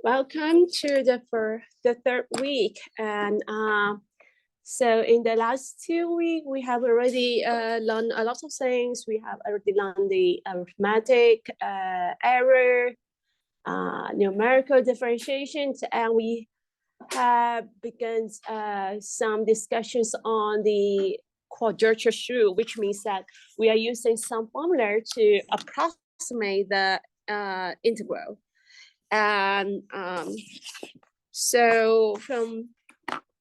Welcome to the third week, and so in the last 2 weeks, we have already learned a lot of things. We have already learned the arithmetic error, numerical differentiations, and we have begun some discussions on the quadrature rule, which means that we are using some formula to approximate the integral. And so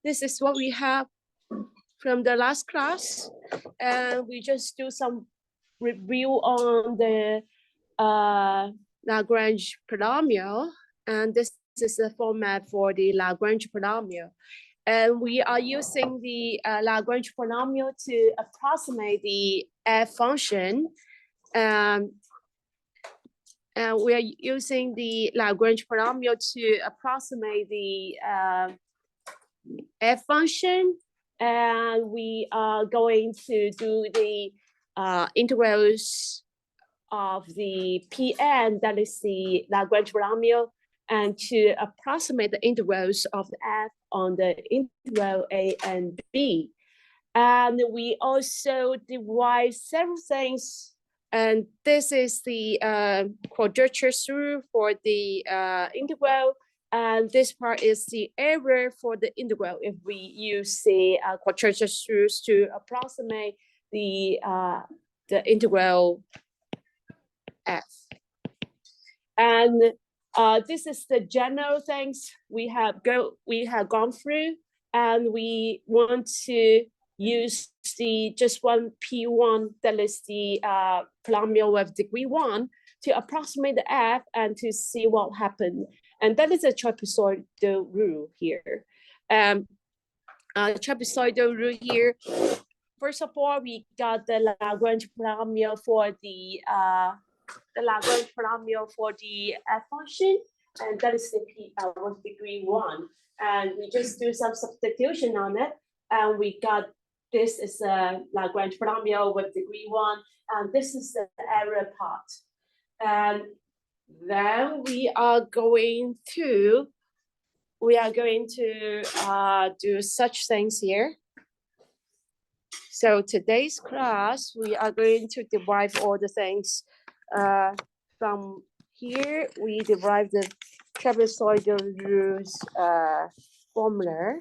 this is what we have from the last class, and we just do some review on the Lagrange polynomial, and this is the format for the Lagrange polynomial. And we are using the Lagrange polynomial to approximate the f function. And we are using the Lagrange polynomial to approximate the f function. And we are going to do the integrals of the Pn, that is the Lagrange polynomial, and to approximate the integrals of the f on the integral a and b. And we also derive several things. And this is the quadrature rule for the integral. And this part is the error for the integral if we use the quadrature rules to approximate the integral f. And this is the general things we have gone through, and we want to use the just one P1, that is the polynomial with degree 1, to approximate the f and to see what happened. And that is a trapezoidal rule here. Trapezoidal rule here. First of all, we got the Lagrange polynomial for the Lagrange polynomial for the f function, and that is the P with degree 1. And we just do some substitution on it, and we got this is a Lagrange polynomial with degree 1, and this is the error part. And then we are going to do such things here. So today's class, we are going to derive all the things from here. We derive the trapezoidal rules formula.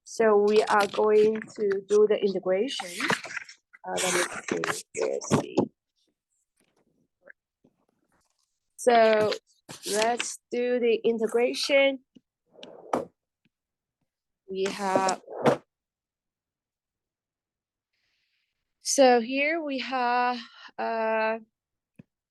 So we are going to do the integration. Let me see. Here's the. So let's do the integration. We have. So here we have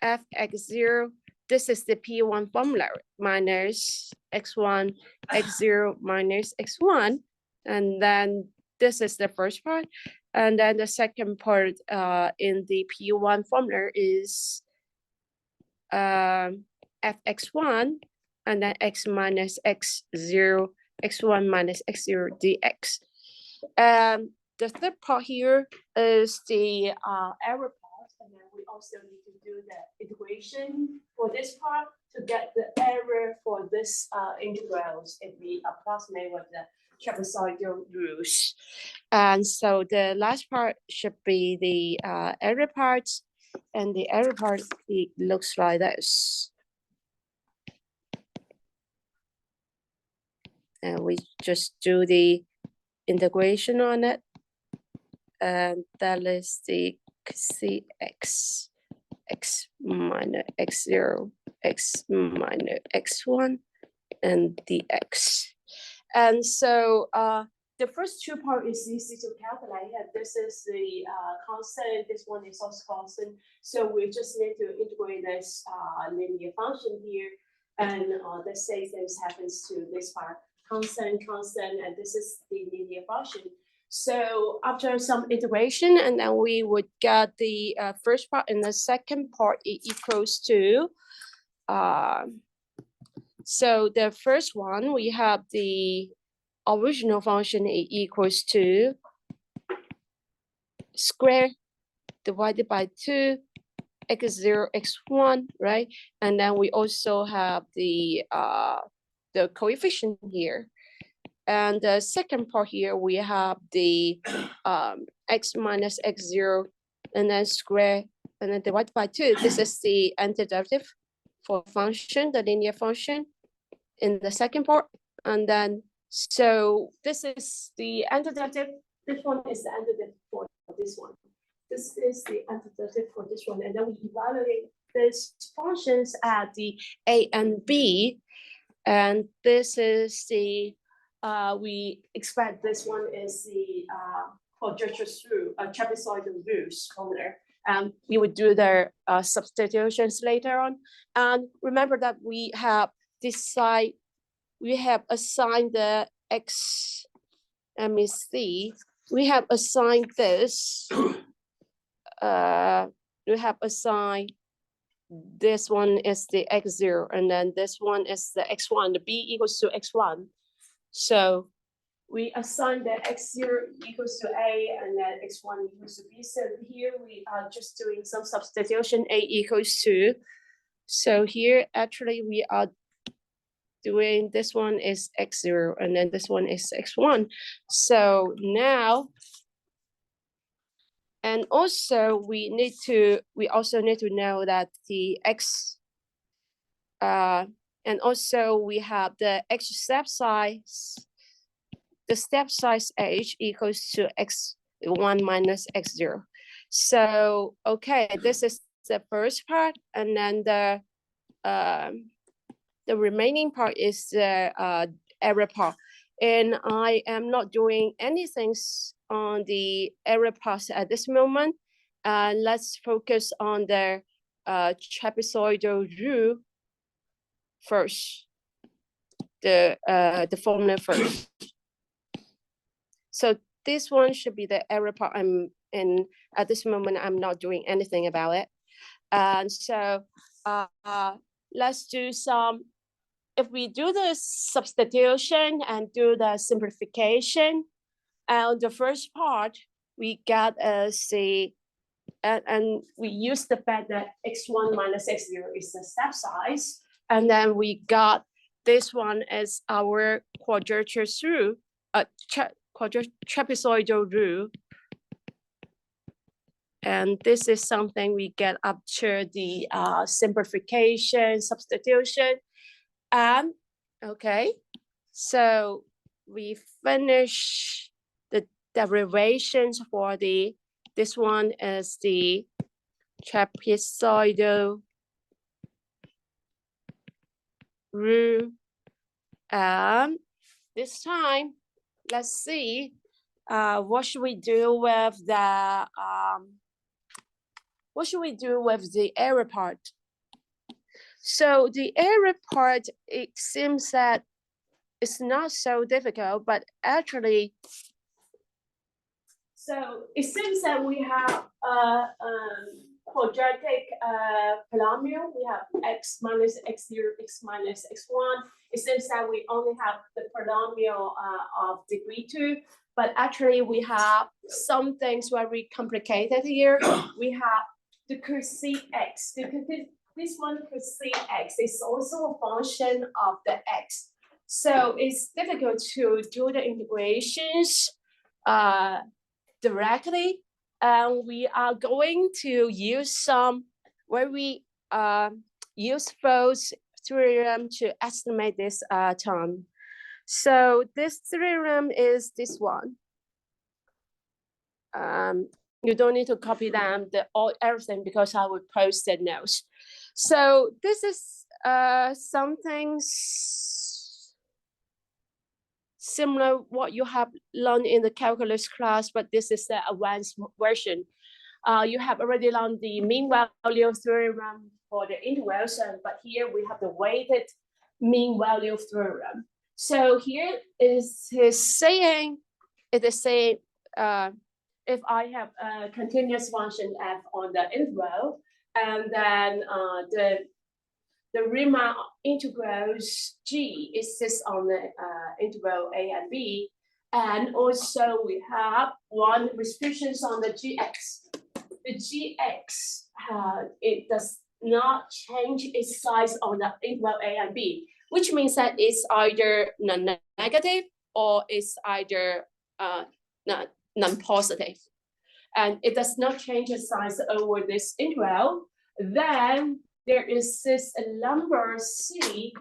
fx0. This is the P1 formula minus x1, x0 minus x1. And then this is the first part. And then the second part in the P1 formula is fx1 and then x minus x0, x1 minus x0 dx. The third part here is the error part, and then we also need to do the integration for this part to get the error for this integrals if we approximate with the trapezoidal rules. And so the last part should be the error part, and the error part, it looks like this. And we just do the integration on it. And that is the cx, x minus x0, x minus x1, and dx. And so the first two parts is easy to calculate. And this is the constant, this one is also constant. So we just need to integrate this linear function here. And let's say this happens to this part, constant, and this is the linear function. So after some integration, and then we would get the first part, and the second part equals to So the first one, we have the original function equals to square divided by 2 x0 x1, right? And then we also have the coefficient here. And the second part here, we have the x minus x0 and then square and then divided by 2. This is the antiderivative for function, the linear function in the second part. And then, so this is the antiderivative. This one is the antiderivative for this one. This is the antiderivative for this one. And then we evaluate these functions at the a and b. And this is the, we expect this one is the quadrature rule, trapezoidal rules formula. We would do the substitutions later on. And remember that we have assigned the x, let me see, we have assigned this, we have assigned this one is the x0, and then this one is the x1, the b equals to x1. So we assign the x0 equals to a, and then x1 equals to b. So here we are just doing some substitution, a equals to. So here, actually, we are doing, this one is x0, and then this one is x1. So now, and also we also need to know that the x, and also we have the x step size, the step size h equals to x1 minus x0. So, okay, this is the first part, and then the remaining part is the error part. And I am not doing anything on the error part at this moment. Let's focus on the trapezoidal rule first, the formula first. So this one should be the error part. At this moment, I'm not doing anything about it. And so let's do some, if we do the substitution and do the simplification, and the first part, we got the, and we use the fact that x1 minus x0 is the step size. And then we got this one as our quadrature rule, trapezoidal rule. And this is something we get after the simplification, substitution. And okay, so we finish the derivations for this one is the trapezoidal rule. And this time, let's see, what should we do with the error part? So the error part, it seems that it's not so difficult, but actually, so it seems that we have a quadratic polynomial. We have x minus x0, x minus x1. It seems that we only have the polynomial of degree 2, but actually we have some things very complicated here. We have the cosec x. This one cosec x is also a function of the x. So it's difficult to do the integrations directly. And we are going to use some very useful theorem to estimate this term. So this theorem is this one. You don't need to copy them, everything, because I will post the notes. So this is something similar what you have learned in the calculus class, but this is the advanced version. You have already learned the mean value theorem for the intervals, but here we have the weighted mean value theorem. So here is his saying, it is saying, if I have a continuous function f on the interval, and then the Riemann integrals G exists on the interval A and B. And also we have one restrictions on the Gx. The Gx, it does not change its size on the interval A and B, which means that it's either non-negative or it's either non-positive. And it does not change its size over this interval. Then there is this number C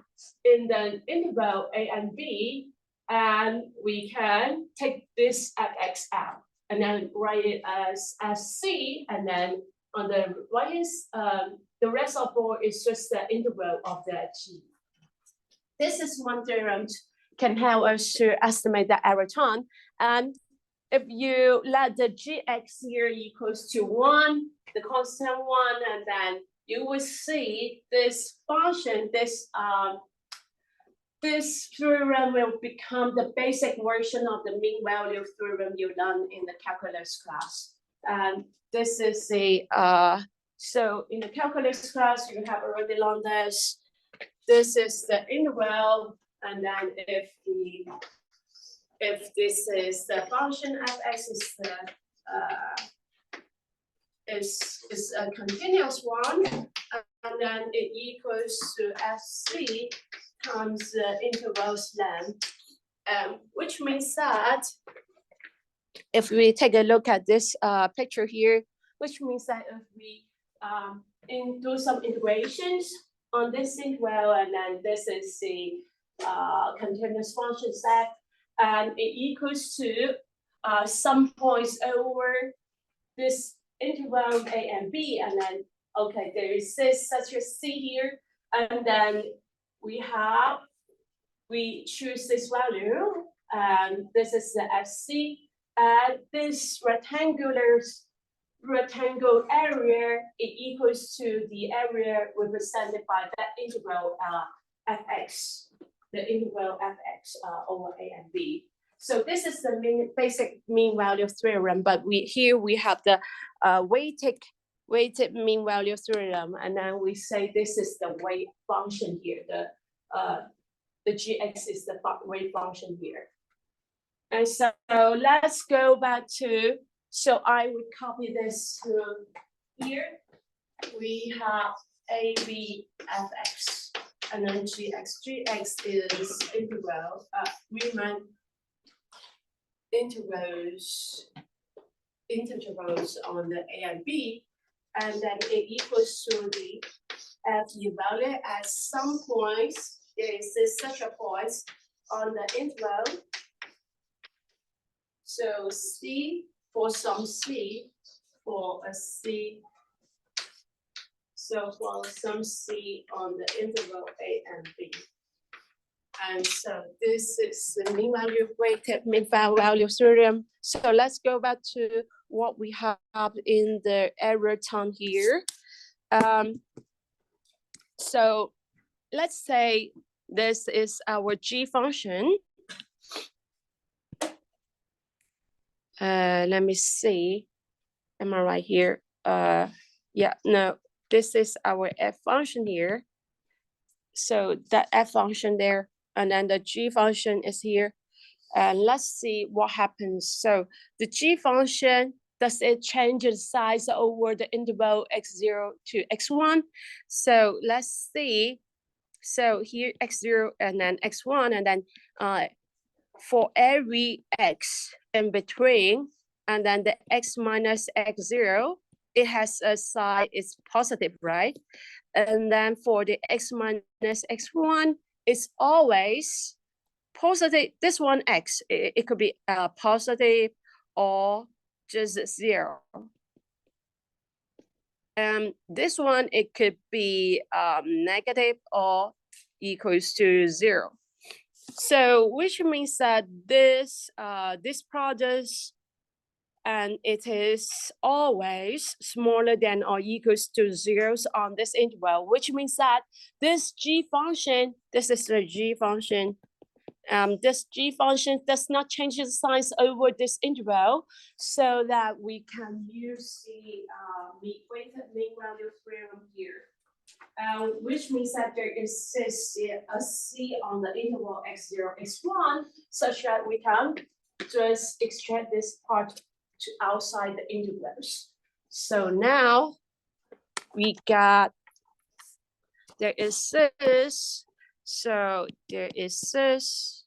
in the interval A and B, and we can take this fx out and then write it as C, and then on the right is the rest of all is just the interval of the G. This is one theorem can help us to estimate the error time. And if you let the Gx here equals to 1, the constant 1, and then you will see this function, this theorem will become the basic version of the mean value theorem you learned in the calculus class. And this is a, so in the calculus class, you have already learned this. This is the interval, and then if this is the function fx is the is a continuous one, and then it equals to fc times the interval's length, which means that if we take a look at this picture here, which means that if we do some integrations on this interval, and then this is the continuous function set, and it equals to some points over this interval A and B, and then okay, there is this such a C here, and then we choose this value, and this is the FC, and this rectangle area, it equals to the area represented by that integral fx, the integral fx over A and B. So this is the basic mean value theorem, but here we have the weighted mean value theorem, and then we say this is the weight function here. The Gx is the weight function here. And so let's go back to, so I would copy this to here. We have AB fx, and then Gx. Gx is integral, Riemann integrals on the A and B, and then it equals to the Fe value at some points. There is such a point on the interval. So C for some C for a C. So for some C on the interval A and B. And so this is the mean value weighted mean value theorem. So let's go back to what we have in the error time here. So let's say this is our G function. Let me see. Am I right here? Yeah, no, this is our F function here. So that F function there, and then the G function is here. And let's see what happens. So the G function, does it change the size over the interval x0 to x1? So let's see. So here x0 and then x1, and then for every x in between, and then the x minus x0, it has a sign, it's positive, right? And then for the x minus x1, it's always positive. This one x, it could be positive or just 0. This one, it could be negative or equals to 0. So which means that this product, and it is always smaller than or equals to 0 on this interval, which means that this G function, this is the G function, this G function does not change the size over this interval, so that we can use the weighted mean value theorem here. which means that there is a C on the interval x0, x1, such that we can just extract this part to outside the integrals. So now we got, there is this, so there is this,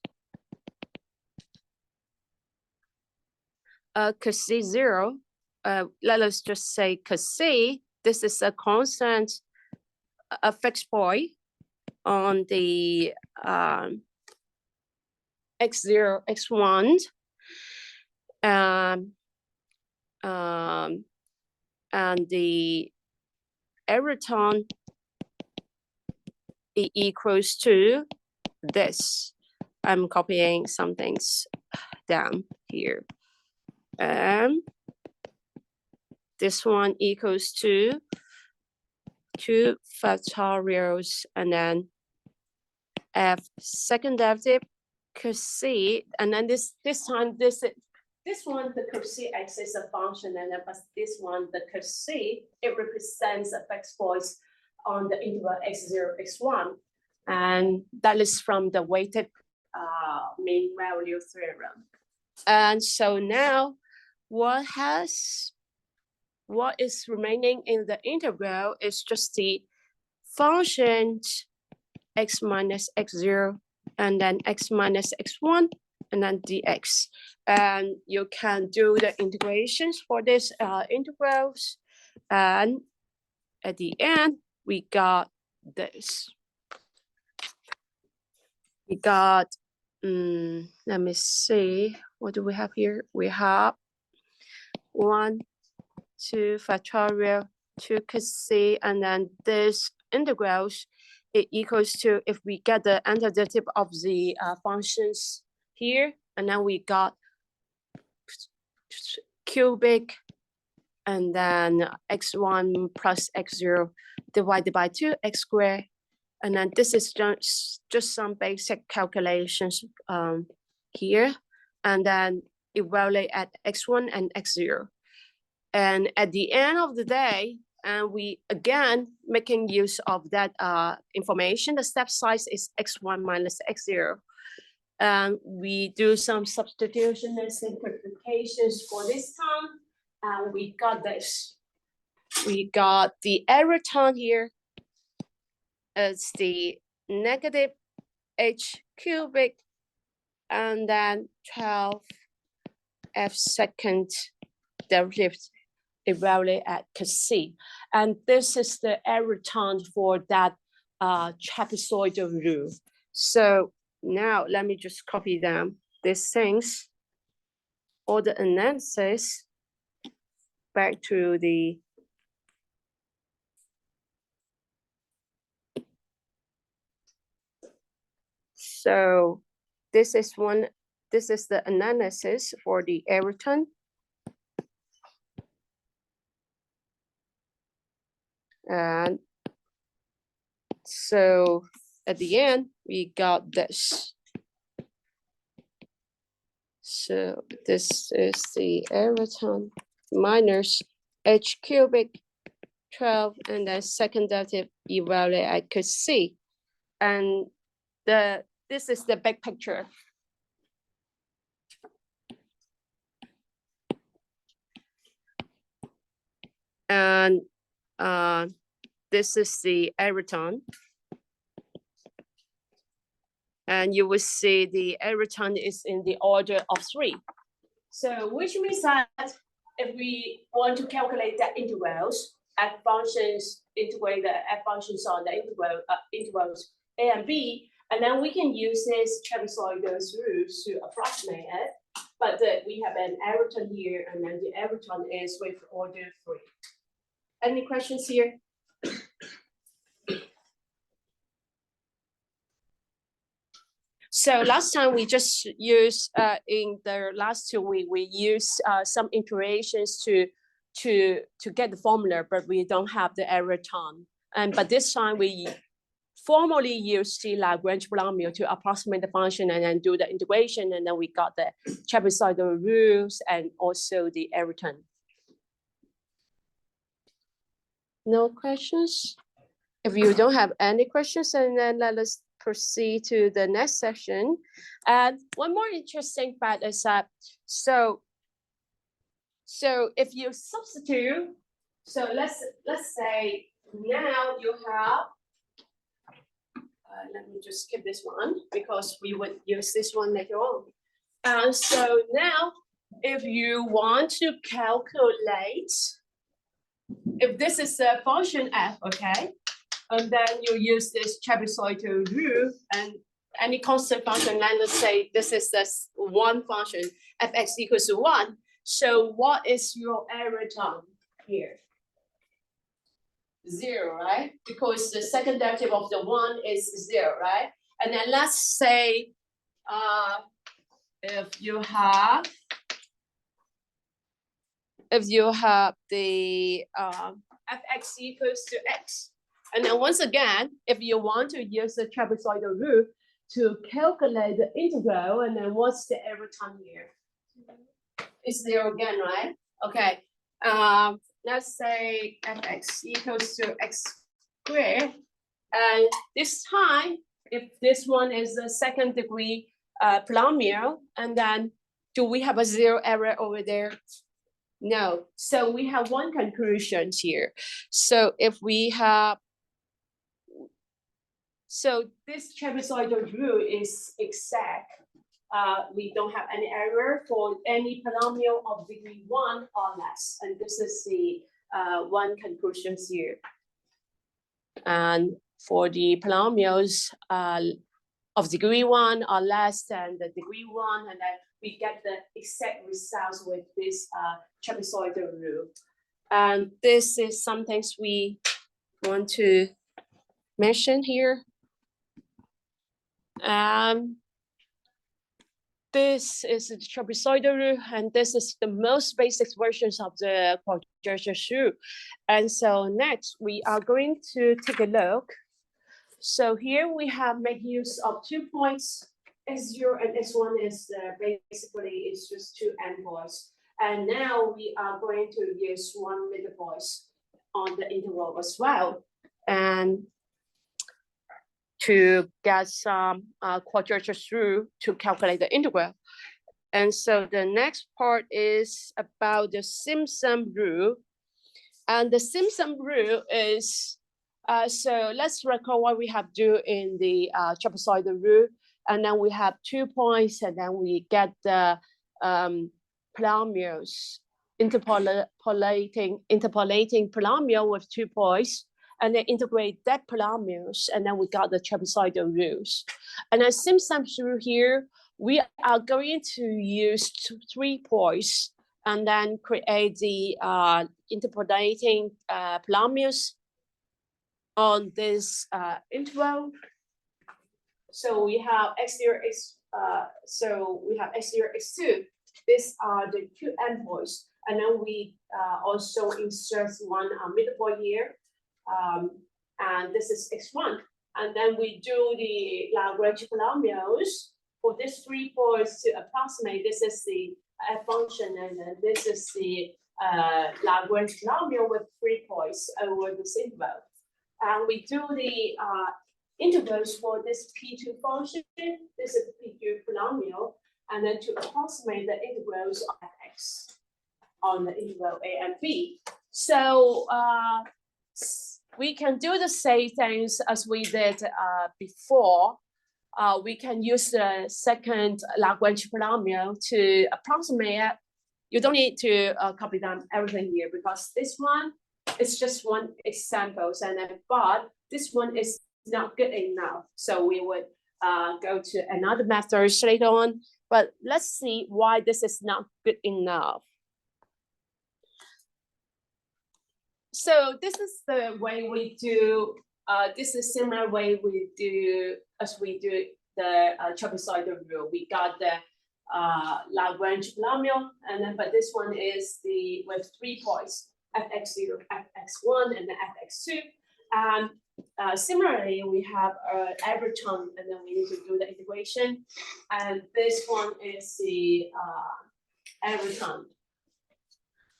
cos C0, let us just say cos C, this is a constant, a fixed point on the x0, x1, and the area it equals to this. I'm copying some things down here. This one equals to 2 factorials and then f second derivative cos C, and then this time this one, the cos C x is a function, and then but this one, the cos C, it represents a fixed point on the interval x0, x1, and that is from the weighted mean value theorem. And so now, what is remaining in the integral is just the function x minus x0, and then x minus x1, and then dx. And you can do the integrations for these integrals. And at the end, we got this. We got, let me see, what do we have here? We have 1, 2 factorial, 2 cos C, and then this integrals, it equals to, if we get the antiderivative of the functions here, and then we got cubic, and then x1 plus x0 divided by 2 x squared, and then this is just some basic calculations here, and then evaluate at x1 and x0. And at the end of the day, and we again making use of that information, the step size is x1 minus x0. And we do some substitution and simplifications for this term, and we got this. We got the error term here as the negative h cubic, and then 12 f second derivative evaluate at cos C. And this is the error term for that trapezoidal rule. So now let me just copy them, these things, all the analysis back to the so this is the analysis for the error term. And so at the end, we got this. So this is the error term minus h cubic 12, and then second derivative evaluate at cos C. And this is the big picture. And this is the error term. And you will see the error term is in the order of 3. So which means that if we want to calculate the integrals, f functions, integrate the f functions on the intervals a and b, and then we can use this trapezoidal rules to approximate it. But we have an error term here, and then the error term is with order 3. Any questions here? So last time we just used in the last 2 weeks, we used some iterations to get the formula, but we don't have the error term. But this time we formally use the Lagrange polynomial to approximate the function and then do the integration, and then we got the trapezoidal rules and also the error term. No questions? if you don't have any questions, and then let us proceed to the next session. And one more interesting fact is that, so if you substitute, so let's say now you have, let me just skip this one because we would use this one later on. And so now, if you want to calculate, if this is a function f, okay, and then you use this trapezoidal rule and any constant function, let's say this is this one function, fx equals to 1. So what is your error term here? 0, right? Because the second derivative of the 1 is 0, right? And then let's say if you have the fx equals to x, and then once again, if you want to use the trapezoidal rule to calculate the integral, and then what's the error term here? It's 0 again, right? Okay. Let's say fx equals to x squared, and this time, if this one is a second degree polynomial, and then do we have a 0 error over there? No. So we have one conclusion here. So if we have, so this trapezoidal rule is exact. We don't have any error for any polynomial of degree 1 or less. And this is the one conclusion here. And for the polynomials of degree 1 or less than the degree 1, and then we get the exact results with this trapezoidal rule. And this is some things we want to mention here. This is the trapezoidal rule, and this is the most basic versions of the quadrature rule. And so next, we are going to take a look. So here we have made use of 2 points, x0 and x1 is basically it's just 2 endpoints. And now we are going to use one middle point on the interval as well, and to get some quadrature rule to calculate the integral. And so the next part is about the Simpson rule. And the Simpson rule is, so let's recall what we have do in the trapezoidal rule. And then we have 2 points, and then we get the polynomials, interpolating polynomial with 2 points, and then integrate that polynomials, and then we got the trapezoidal rules. And then Simpson's rule here, we are going to use 3 points and then create the interpolating polynomials on this interval. So we have x0, so we have x0, x2. These are the 2 endpoints, and then we also insert one middle point here. And this is x1, and then we do the Lagrange polynomials for these 3 points to approximate. This is the f function, and then this is the Lagrange polynomial with 3 points over this interval. And we do the integrals for this P2 function. This is P2 polynomial, and then to approximate the integrals of x on the interval a and b. So we can do the same things as we did before. We can use the second Lagrange polynomial to approximate it. You don't need to copy down everything here, because this one is just one example, and then but this one is not good enough. So we would go to another method later on. But let's see why this is not good enough. So this is the way we do, this is similar way we do as we do the trapezoidal rule. We got the Lagrange polynomial, and then but this one is the with 3 points, fx0, fx1, and then fx2. And similarly, we have an average term, and then we need to do the integration. And this one is the average term.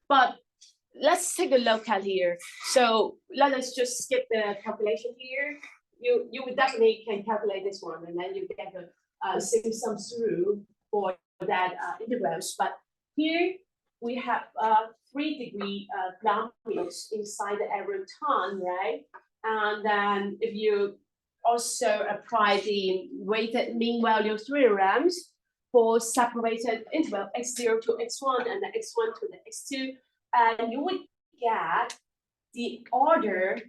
But let's take a look at here. So let us just skip the calculation here. You would definitely can calculate this one, and then you get the same sum through for that integrals. But here we have 3-degree polynomials inside every term, right? And then if you also apply the weighted mean value theorems for separated interval x0 to x1 and the x1 to the x2, and you would get the order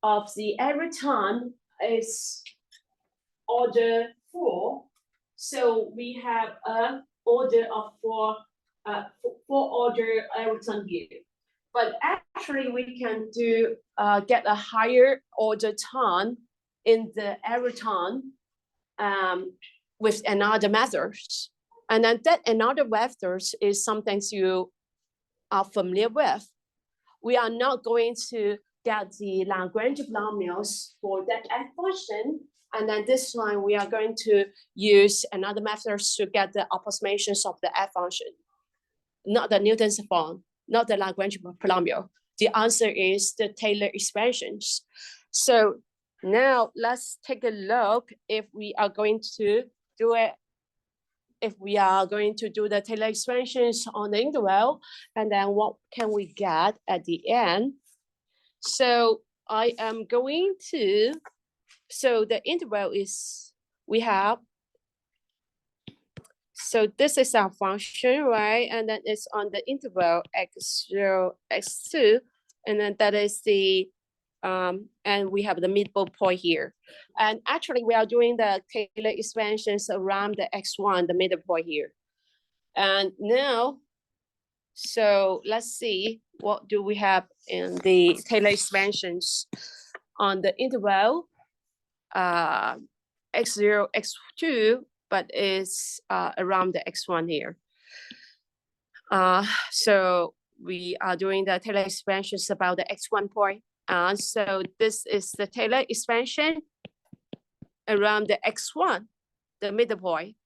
of the every term is order 4. So we have a order of 4 order every term here. But actually we can do get a higher order term in the every term with another methods. And then that another methods is something you are familiar with. We are not going to get the Lagrange polynomials for that f function. And then this time we are going to use another method to get the approximations of the f function, not the Newton's form, not the Lagrange polynomial. The answer is the Taylor expansions. So now let's take a look if we are going to do it. If we are going to do the Taylor expansions on the interval, and then what can we get at the end? So I am going to, so the interval is, we have, so this is our function, right? And then it's on the interval x0, x2, and then that is the, and we have the middle point here. And actually we are doing the Taylor expansions around the x1, the middle point here. And now, so let's see, what do we have in the Taylor expansions on the interval x0, x2, but it's around the x1 here. So we are doing the Taylor expansions about the x1 point. So this is the Taylor expansion around the x1, the middle point,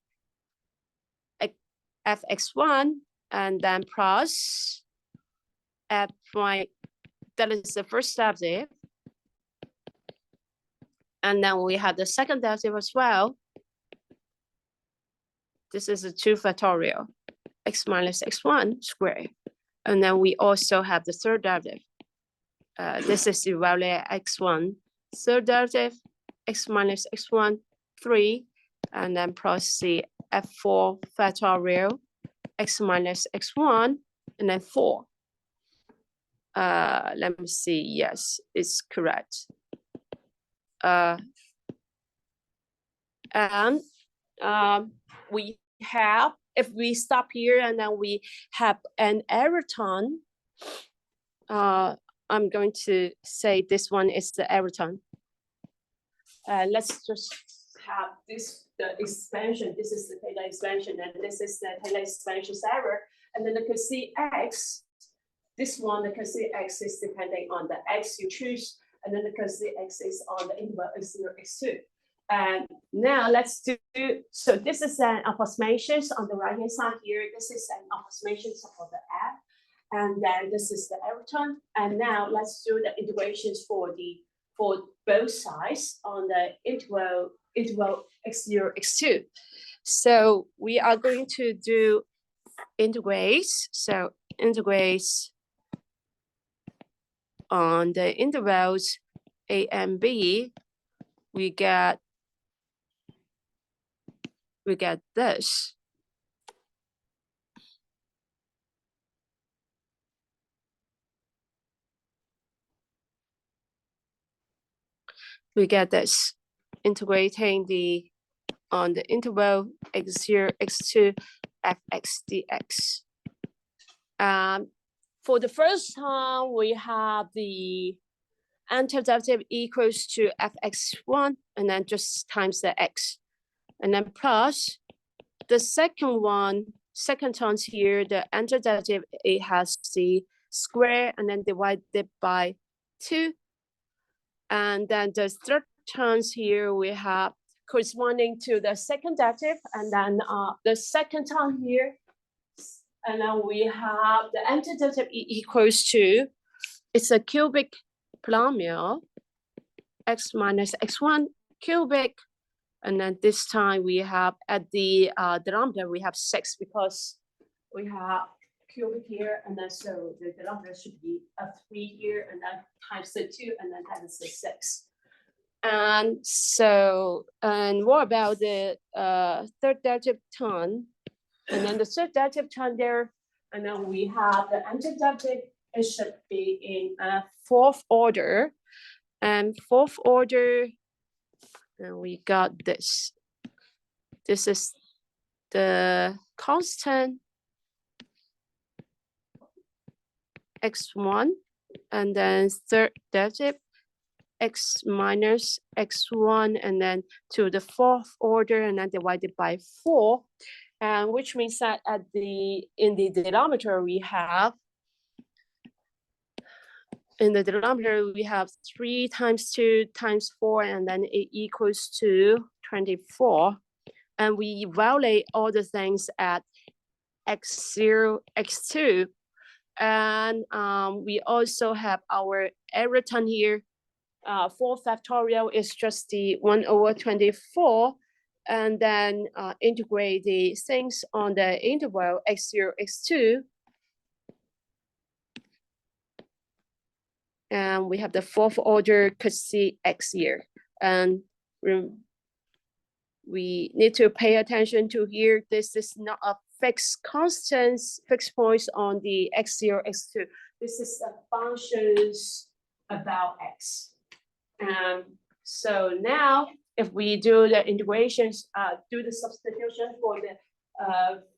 fx1, and then plus f point, that is the first derivative. And then we have the second derivative as well. This is a 2 factorial, x minus x1 squared. And then we also have the third derivative. This is the value x1, third derivative, x minus x1, 3, and then plus the f4 factorial, x minus x1, and then 4. Let me see, yes, it's correct. And we have, if we stop here and then we have an error term, I'm going to say this one is the error term. Let's just have this, the expansion. This is the Taylor expansion, and this is the Taylor expansion error. And then you can see x, this one, you can see x is depending on the x you choose, and then you can see x is on the interval x0, x2. And now let's do, so this is an approximation on the right hand side here. This is an approximation for the f, and then this is the error term. And now let's do the integrations for both sides on the interval x0, x2. So we are going to do integrates. So integrates on the intervals a and b, we get this. We get this, integrating on the interval x0, x2, fx dx. For the first time, we have the antiderivative equals to fx1, and then just times the x. And then plus the second one, second term here, the antiderivative, it has the square and then divided by 2. And then the third terms here we have corresponding to the second derivative, and then the second term here And then we have the antiderivative equals to, it's a cubic polynomial, x minus x1 cubic. And then this time we have at the denominator, we have 6 because we have cubic here. And then so the denominator should be a 3 here and then times the 2 and then times the 6. And so, and what about the third derivative term? And then the third derivative term there, and then we have the antiderivative, it should be in a fourth order. And fourth order, and we got this. This is the constant x1, and then third derivative x minus x1, and then to the fourth order, and then divided by 4. And which means that at in the denominator we have, in the denominator we have 3 times 2 times 4, and then it equals to 24. And we evaluate all the things at x0, x2. And we also have our error term here. 4 factorial is just the 1/24. And then integrate the things on the interval x0, x2. And we have the fourth order cosine x here. And we need to pay attention to here. This is not a fixed constant, fixed points on the x0, x2. This is a functions about x. So now, if we do the integrations, do the substitution for the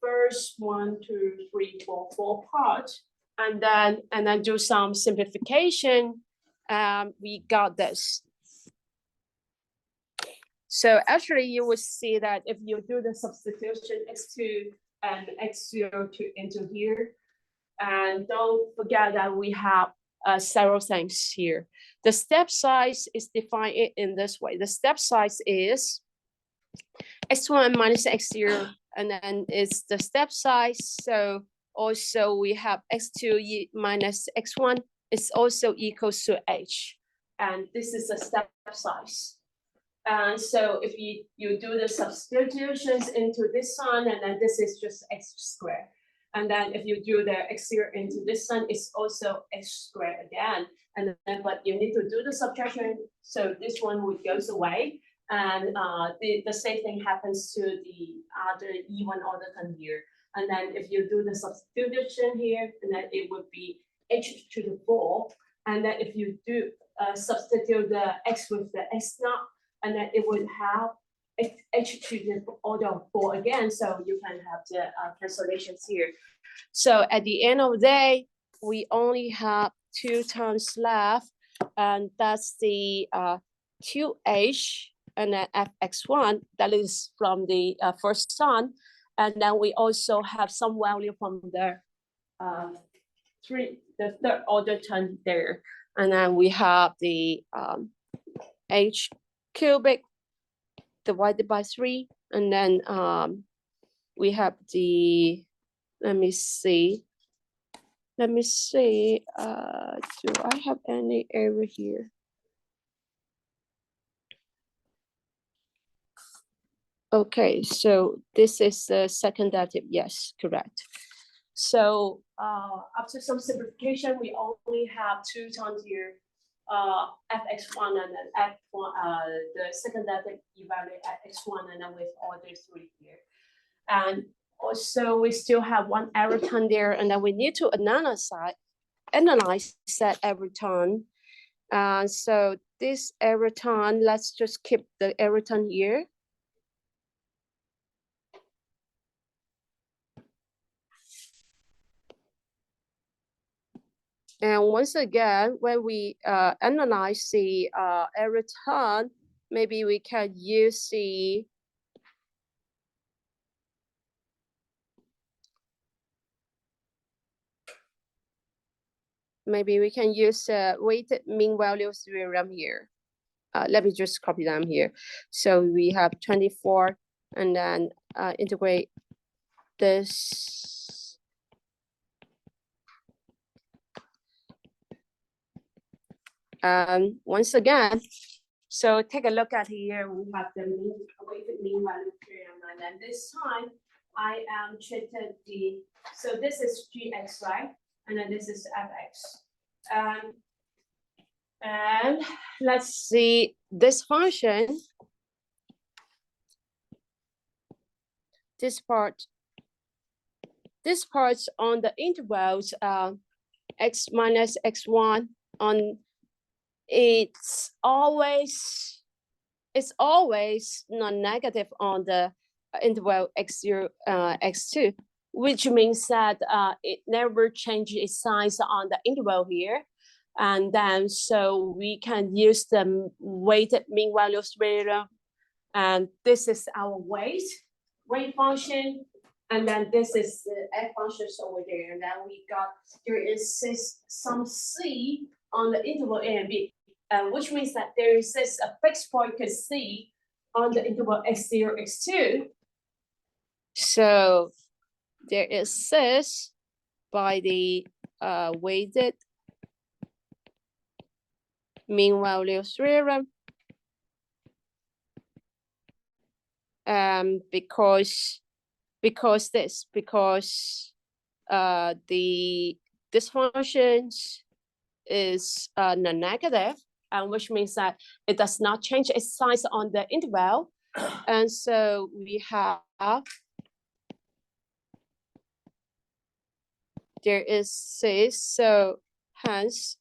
first 1, 2, 3, 4 part, and then do some simplification, we got this. So actually, you will see that if you do the substitution x2 and x0 into here, and don't forget that we have several things here. The step size is defined in this way. The step size is x1 minus x0, and then it's the step size. So also we have x2 minus x1 is also equals to h. And this is the step size. And so if you do the substitutions into this one, and then this is just x squared. And then if you do the x0 into this one, it's also x squared again. And then, but you need to do the subtraction. So this one would goes away. And the same thing happens to the other even order term here. And then if you do the substitution here, and then it would be h to the 4. And then if you do substitute the x with the x naught, and then it would have h to the order of 4 again. So you can have the cancellations here. So at the end of the day, we only have 2 terms left, and that's the 2h and then fx1, that is from the first term. And then we also have some value from the third order term there. And then we have the h cubic divided by 3. And then we have the, let me see, do I have any error here? Okay, so this is the second derivative, yes, correct. So after some simplification, we only have 2 terms here, fx1 and then f1, the second derivative evaluate at x1, and then with order 3 here. And also we still have 1 error term there, and then we need to analyze that error term. So this error term, let's just keep the error term here. And once again, when we analyze the error term, maybe we can use the weighted mean value theorem here. Let me just copy them here. So we have 24, and then integrate this Once again, so take a look at here. We have the weighted mean value theorem, and then this time I am treated the. So this is gx, right? And then this is fx. And let's see this function. This part's on the intervals x minus x1 on. It's always non-negative on the interval x0 x2, which means that it never changes its size on the interval here. And then so we can use the weighted mean value theorem, and this is our weight function, and then this is the f functions over there, and then we got there is some c on the interval a and b, which means that there is a fixed point c on the interval x0 x2. So there is this by the weighted mean value theorem, because this function is non-negative, and which means that it does not change its size on the interval, and so we have there is this, so hence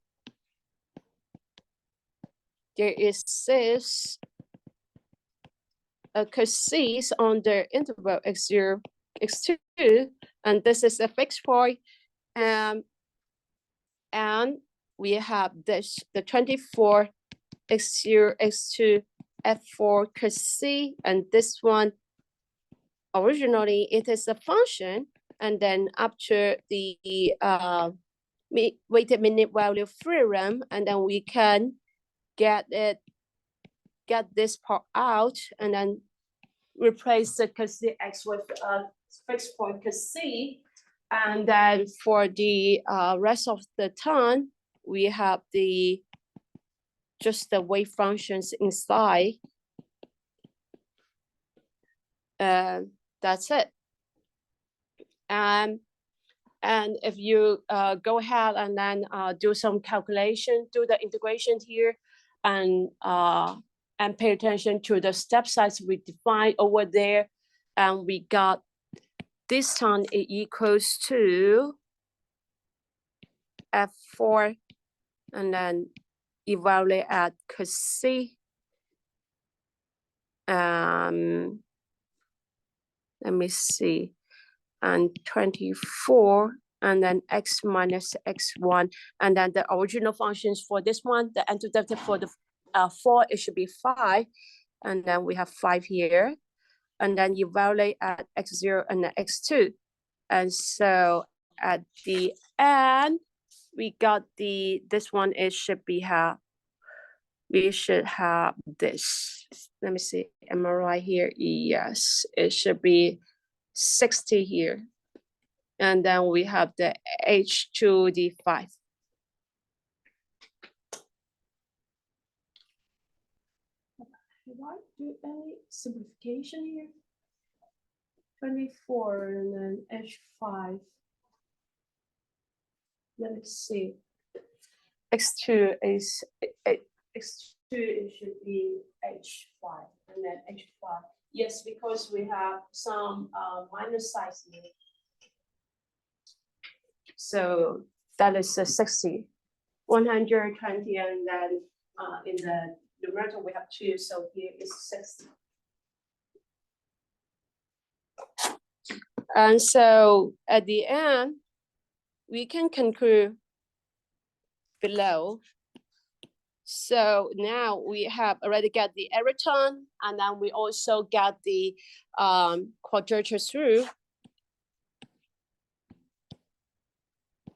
there is this c on the interval x0 x2, and this is a fixed point, and we have this the 24 x0 x2 f4 cos c, and this one originally it is a function, and then after the weighted mean value theorem, and then we can get this part out, and then replace the cos x with fixed point cos c, and then for the rest of the time we have just the wave functions inside. That's it. And if you go ahead and then do some calculation, do the integration here, and pay attention to the step size we defined over there, and we got this time it equals to f4, and then evaluate at cos c. Let me see, and 24, and then x minus x1, and then the original functions for this one, the antiderivative for the 4, it should be 5, and then we have 5 here, and then you evaluate at x0 and x2, and so at the end we got this one. It should be we should have this. Let me see, am I right here? Yes, it should be 60 here, and then we have the h2d5. Should I do any simplification here? 24 and then h5. Let me see. x2 is x2. It should be h5 and then h5. Yes, because we have some minus signs here. So that is 60, 120, and then in the numerator we have 2, so here is 60. And so at the end, we can conclude below. So now we have already got the Eryton, and then we also got the quadrature through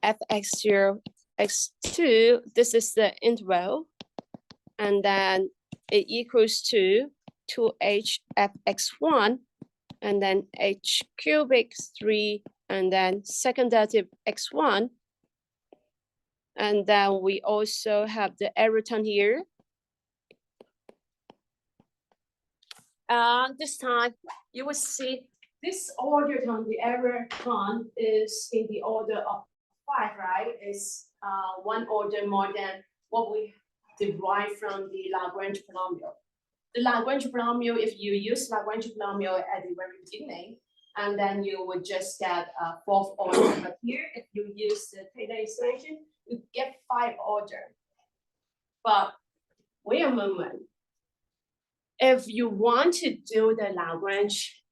fx0 x2. This is the interval, and then it equals to 2h fx1, and then h cubic 3, and then second derivative x1, And then we also have the Everton here. This time you will see this order on the Everton is in the order of 5, right? It's one order more than what we derive from the Lagrange polynomial. The Lagrange polynomial, if you use Lagrange polynomial at the very beginning, and then you would just get a 4th order. But here, if you use the Taylor expansion, you get 5 order. But wait a moment. If you want to do the Lagrange,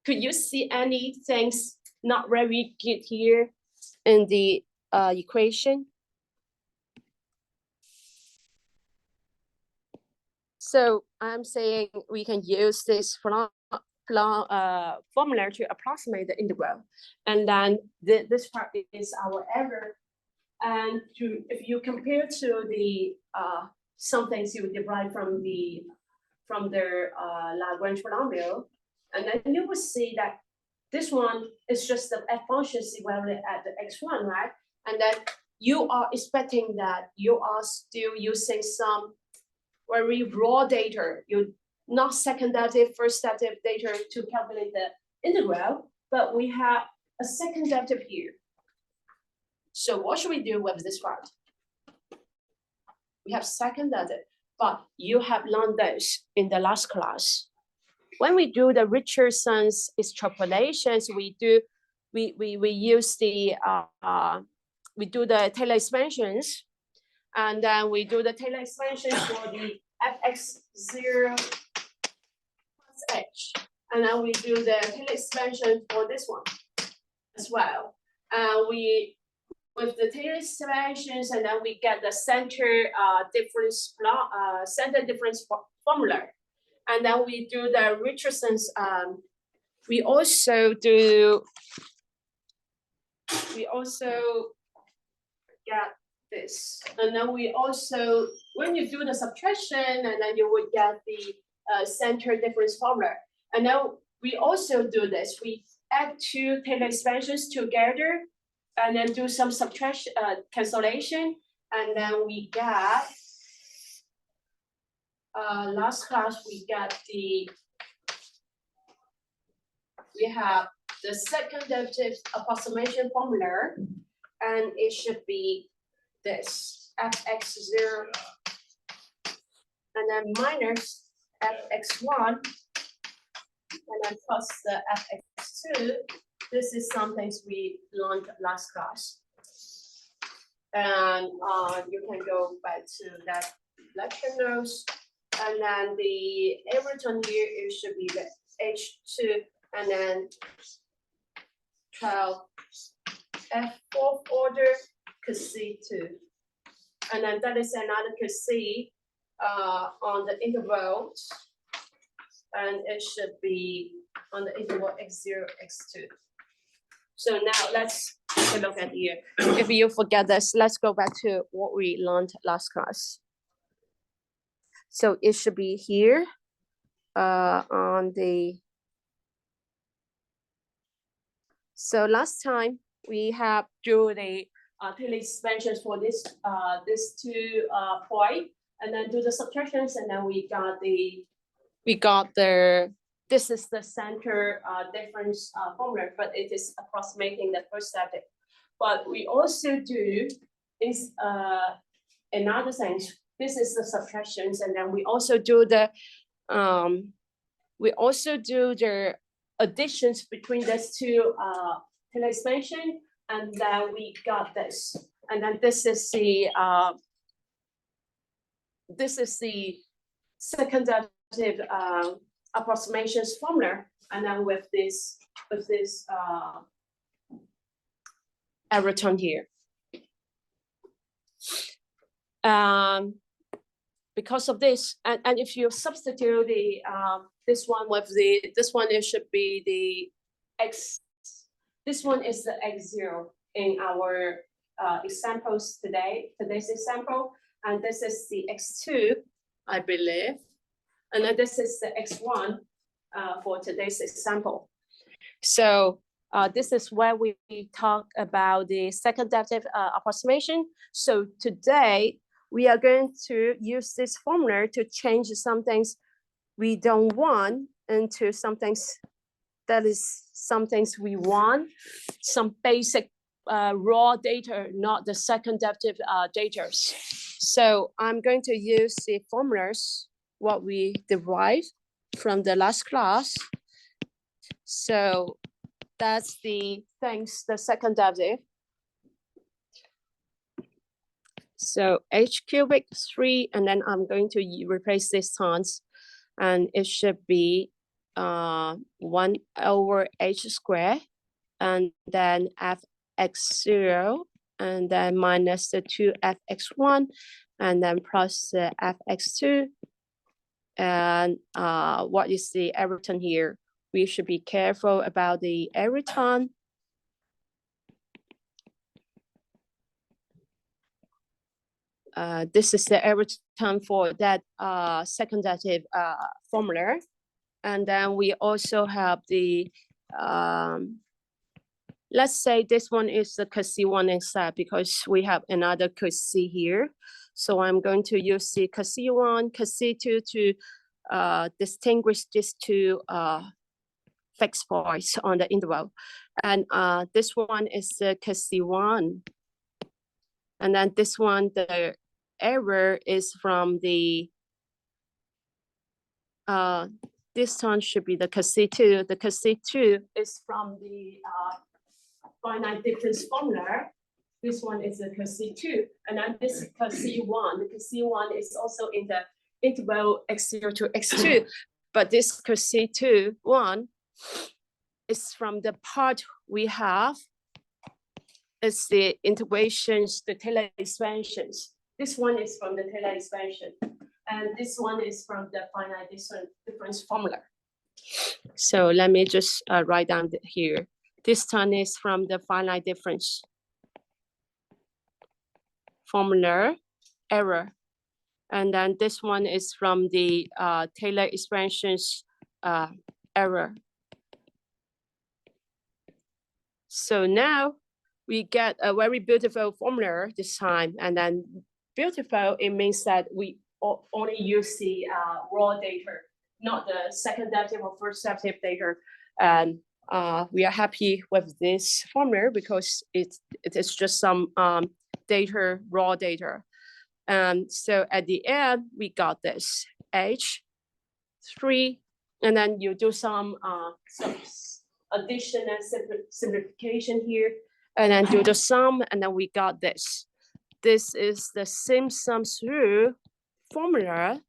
could you see any things not very good here in the equation? So I'm saying we can use this formula to approximate the integral. And then this part is our error. And if you compare to the some things you derive from the Lagrange polynomial, and then you will see that this one is just the f function evaluated at the x1, right? And then you are expecting that you are still using some very raw data, you not second derivative, first derivative data to calculate the integral, but we have a second derivative here. So what should we do with this part? We have second derivative, but you have learned this in the last class. When we do the Richardson's extrapolations, we use the we do the Taylor expansions, and then we do the Taylor expansion for the fx0 plus h, and then we do the Taylor expansion for this one as well. We with the Taylor expansions, and then we get the center difference formula, and then we do the Richardson's. We also get this, and then we also, when you do the subtraction, and then you would get the center difference formula. And then we also do this. We add 2 Taylor expansions together, and then do some subtraction, cancellation, and then we get, last class we have the second derivative approximation formula, and it should be this fx0, and then minus fx1, and then plus the fx2. This is some things we learned last class. And you can go back to that lecture notes. And then the Everton here, it should be the H2, and then 12 F4th order C2. And then that is another C on the interval. And it should be on the interval x0, x2. So now let's take a look at here. If you forget this, let's go back to what we learned last class. So it should be here on the. So last time we have drew the Taylor expansions for this these 2 point, and then do the subtractions, and then we got the this is the center difference formula, but it is approximating the first derivative. But we also do is another thing. This is the subtractions, and then we also do the additions between these 2 Taylor expansion, and then we got this, and then this is the second derivative approximations formula, and then with this Everton here. Because of this, and if you substitute the this one with this one, it should be the x. This one is the x0 in our examples today's example, and this is the x2, I believe, and then this is the x1 for today's example. So This is where we talk about the second derivative approximation. So today we are going to use this formula to change some things we don't want into some things that is some things we want, some basic raw data, not the second derivative data. So I'm going to use the formulas, what we derived from the last class. So that's the things, the second derivative. So h cubic 3, and then I'm going to replace these terms, and it should be 1 over h squared, and then fx0, and then minus the 2fx1, and then plus the fx2. And what is the error term here? We should be careful about the error term. This is the error term for that second derivative formula. And then we also have the, let's say this one is the Cassey1 instead, because we have another Cassey here. So I'm going to use the Cassey1, Cassey2 to distinguish these two fixed points on the interval. And this one is the Cassey1. And then this one, the error is from the, this one should be the Cassey2. The Cassey2 is from the finite difference formula. This one is the Cassey2. And then this Cassey1. The Cassey1 is also in the interval x0 to x2. But this Cassey2 one is from the part we have. It's the integrations, the Taylor expansions. This one is from the Taylor expansion. And this one is from the finite difference formula. So let me just write down here. This one is from the finite difference formula error. And then this one is from the Taylor expansions error. So now we get a very beautiful formula this time. And then beautiful, it means that we only use the raw data, not the second derivative or first derivative data. And we are happy with this formula because it is just some data, raw data. And so at the end, we got this H3, and then you do some addition and simplification here, and then do the sum, and then we got this. This is the Simpson-Through formula.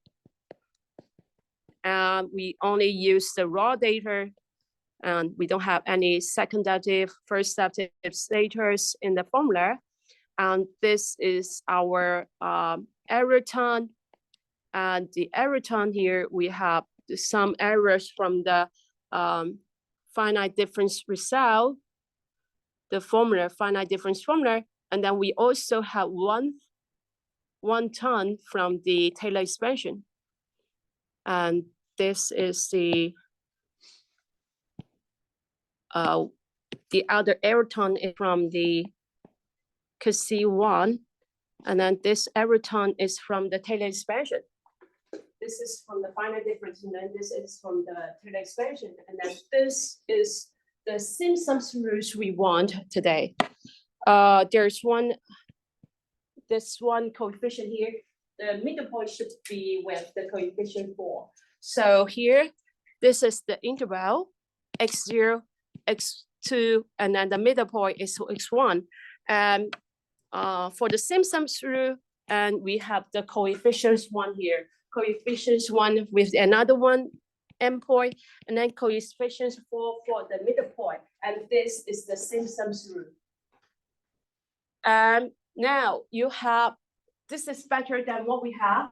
And we only use the raw data, and we don't have any second derivative, first derivative data in the formula. And this is our error term. And the error term here, we have some errors from the finite difference result, the formula, finite difference formula. And then we also have one term from the Taylor expansion. And this is the other error term is from the Cassey1, and then this error term is from the Taylor expansion. This is from the finite difference, and then this is from the Taylor expansion, and then this is the Simpson's rules we want today. There's this one coefficient here. The middle point should be with the coefficient 4. So here, this is the interval x0, x2, and then the middle point is x1. And for the Simpson's rule, and we have the coefficients 1 here, coefficients 1 with another one endpoint, and then coefficients 4 for the middle point. And this is the Simpson's rule. And now you have, this is better than what we have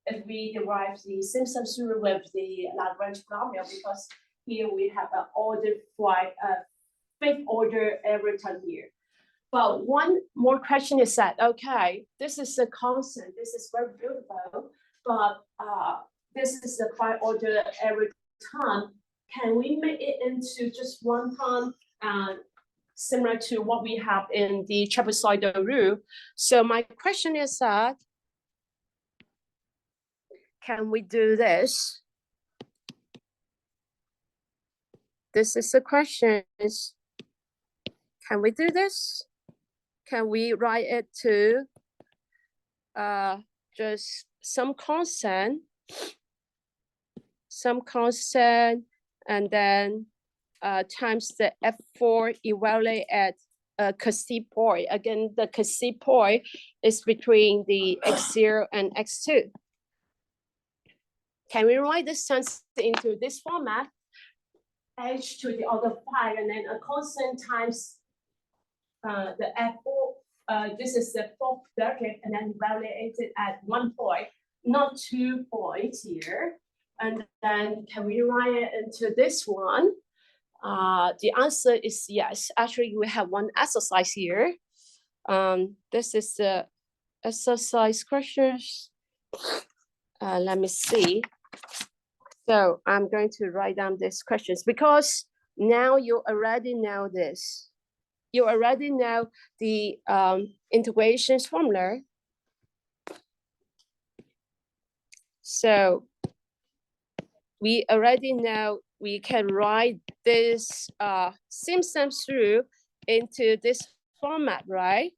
if we derive the Simpson's rule with the Lagrange polynomial, because here we have an order fifth order error term here. But one more question is that, okay, this is a constant, this is very beautiful, but this is the 5th order error term. Can we make it into just one term similar to what we have in the trapezoidal rule. So my question is that, can we do this? This is the question. Can we do this? Can we write it to just some constant, and then times the F4 evaluate at c point. Again, the c point is between the x0 and x2. Can we write this sentence into this format? H to the order 5, and then a constant times the F4. This is the fourth derivative, and then evaluated at 1 point, not 2 points here. And then can we write it into this one? The answer is yes. Actually, we have one exercise here. This is the exercise questions. Let me see. So I'm going to write down these questions because now you already know this. You already know the integrations formula. So we already know we can write this Simpson's rule into this format, right?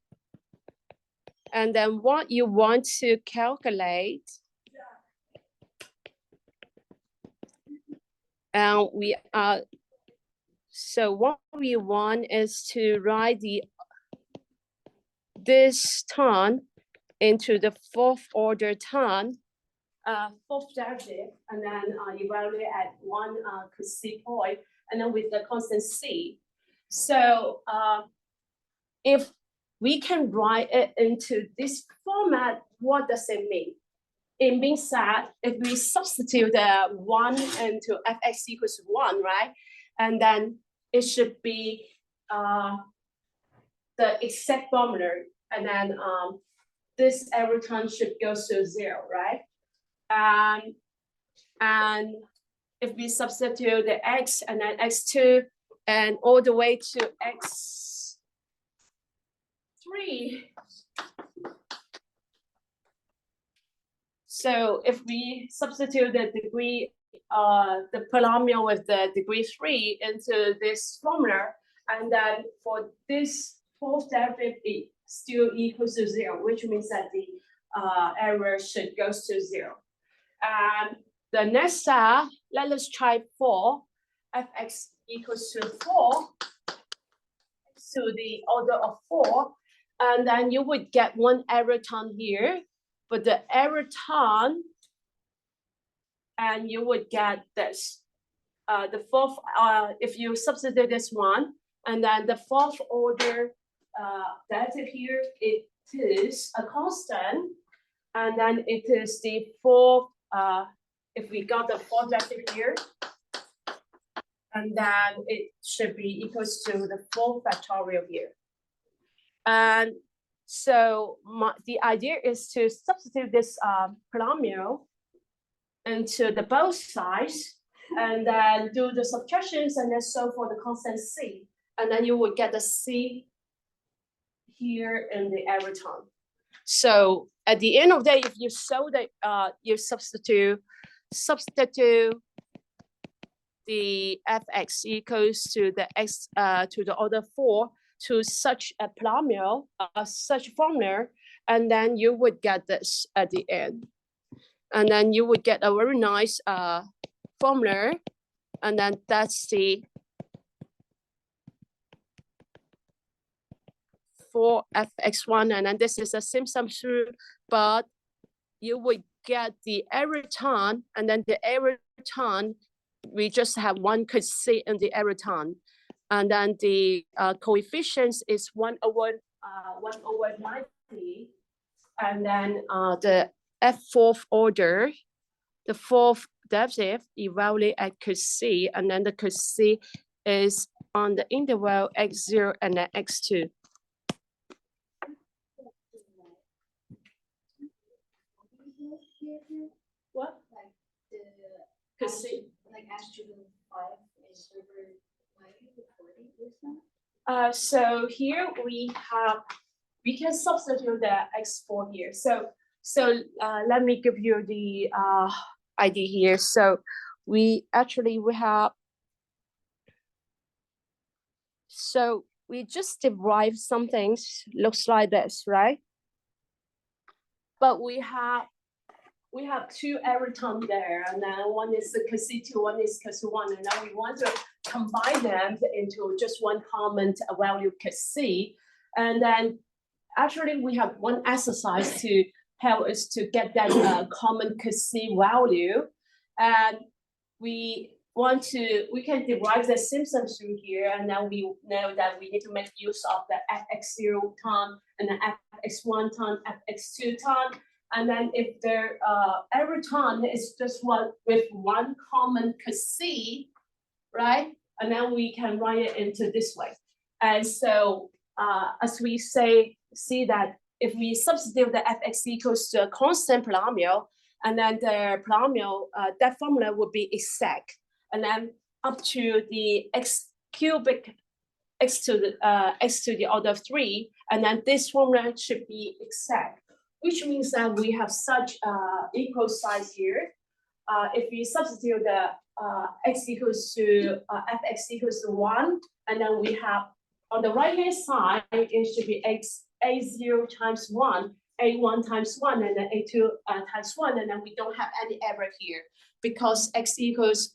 And then what you want to calculate, and so what we want is to write this term into the fourth order term, fourth derivative, and then evaluate at 1 c point, and then with the constant c. So if we can write it into this format, what does it mean? It means that if we substitute the 1 into fx equals 1, right? And then it should be the exact formula, and then this error term should go to 0, right? And if we substitute the x and then x2 and all the way to x3, so if we substitute the degree, the polynomial with the degree 3 into this formula, and then for this fourth derivative, it still equals to 0, which means that the error should go to 0. And the next step, let us try 4, fx equals to 4, to the order of 4, and then you would get one error term here, but the error term, and you would get this. The fourth, if you substitute this one, and then the fourth order derivative here, it is a constant, and then it is the fourth, if we got the fourth derivative here, and then it should be equals to the fourth factorial here. And so the idea is to substitute this polynomial into the both sides, and then do the subtractions, and then solve for the constant c, and then you will get the c here in the error term. So at the end of the day, if you solve the you substitute the fx equals to the x to the order 4 to such a polynomial, such formula, and then you would get this at the end. And then you would get a very nice formula, and then that's the 4fx1, and then this is a Simpson's rule, but you would get the error term, and then the error term, we just have one could see in the error term, and then the coefficients is 1 over 90, and then the fourth order, the fourth derivative evaluate at c, and then the c is on the interval x0 and then x2. What? Like the like s to the 5 is over So here we can substitute the x4 here. So let me give you the idea here. So we have, so we just derive something looks like this, right? But we have two error term there, and then one is the C2, one is C1, and then we want to combine them into just one common value C. And then actually we have one exercise to help us to get that common C value, and we can derive the Simpson through here, and then we know that we need to make use of the fx0 term and the fx1 term, fx2 term. And then if the error term is just one with one common C, right? And then we can write it into this way. And so as we see that if we substitute the fx equals to a constant polynomial, and then the polynomial, that formula would be exact. And then up to the x cubic, x to the order of 3, and then this formula should be exact, which means that we have such equal size here. If we substitute the x equals to fx equals to 1, and then we have on the right hand side, it should be a0 times 1, a1 times 1, and then a2 times 1, and then we don't have any error here because fx equals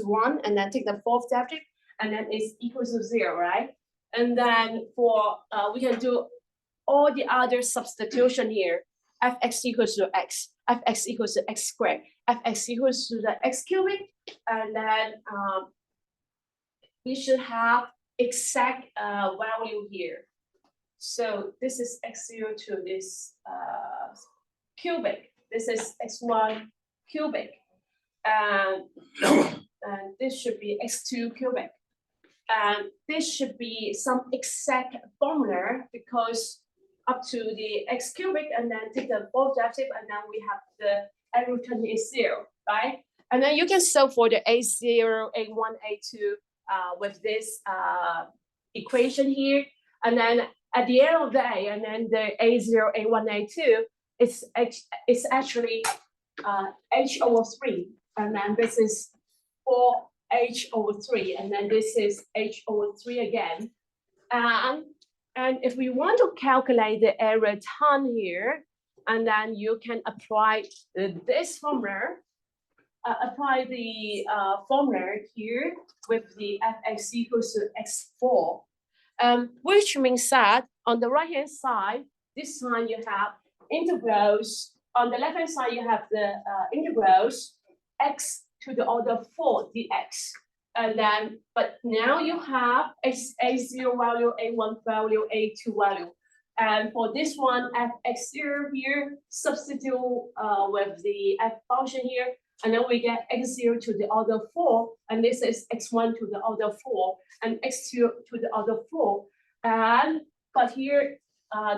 1, and then take the fourth derivative, and then it's equals to 0, right? And then for we can do all the other substitution here. Fx equals to x, fx equals to x squared, fx equals to the x cubic, and then we should have exact value here. So this is x0 to this cubic. This is x1 cubic, and this should be x2 cubic. And this should be some exact formula because up to the x cubic, and then take the fourth derivative, and then we have the error term is 0, right? And then you can solve for the a0, a1, a2 with this equation here. And then at the end of the day, and then the a0, a1, a2 is actually h over 3. And then this is 4h over 3. And then this is h over 3 again. And if we want to calculate the error term here, and then you can apply this formula, apply the formula here with the fx equals to x4, which means that on the right hand side, this time you have integrals. On the left hand side, you have the integrals x to the order 4 dx. And then, but now you have a0 value, a1 value, a2 value. And for this one, fx0 here, substitute with the f function here, and then we get x0 to the order 4, and this is x1 to the order 4, and x2 to the order 4. And but here,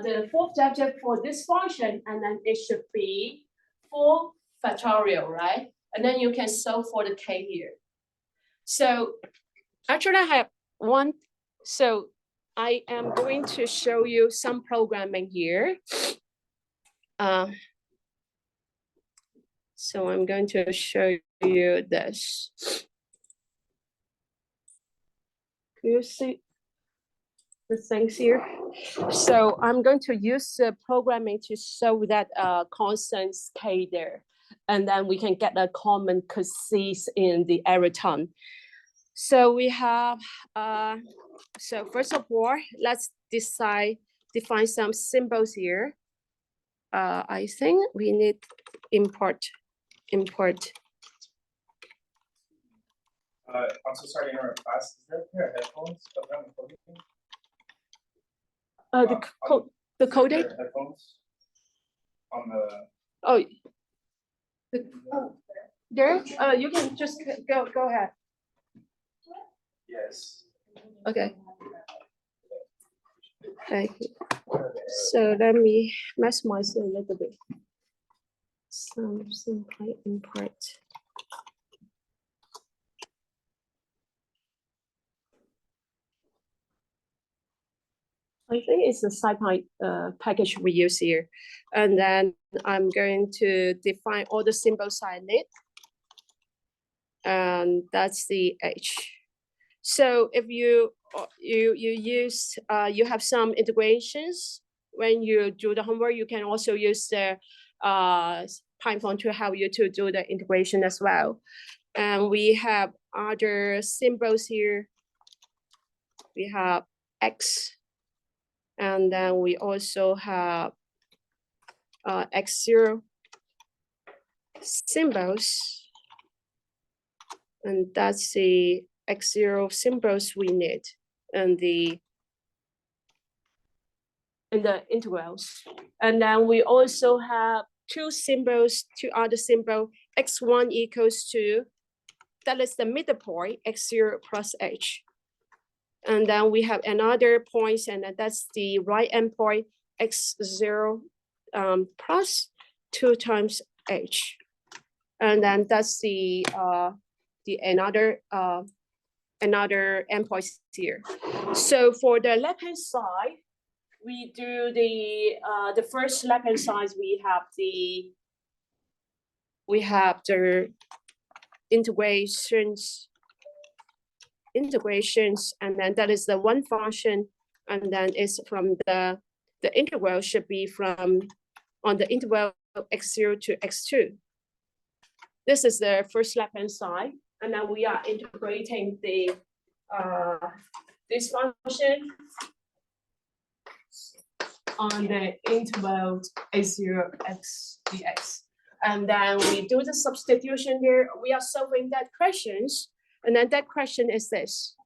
the fourth derivative for this function, and then it should be 4 factorial, right? And then you can solve for the k here. So actually I have one, so I am going to show you some programming here. So I'm going to show you this. Can you see the things here? So I'm going to use the programming to show that constants k there. And then we can get a common C in the error term. So we have, so first of all, let's define some symbols here. I think we need import. I'm so sorry to interrupt class. Is there a pair of headphones around the coding? The coding? Headphones on the. Oh, there? You can just go ahead. Yes. Okay. Thank you. So let me maximize it a little bit. Some simple import. I think it's the SciPy package we use here. And then I'm going to define all the symbols I need. And that's the H. So if you use, you have some integrations, when you do the homework, you can also use the Python to help you to do the integration as well. And we have other symbols here. We have X. And then we also have X0 symbols. And that's the X0 symbols we need and the integrals. And then we also have two other symbol, X1 equals to, that is the middle point, X0 plus H. And then we have another point, and that's the right endpoint, X0 plus 2 times H. And then that's the another endpoint here. So for the left-hand side, we do the first left-hand side, we have the integrations, and then that is the one function, and then it's from the integral should be from on the interval x0 to x2. This is the first left-hand side, and then we are integrating the this function on the interval a0 x dx. And then we do the substitution here. We are solving that questions. And then that question is this.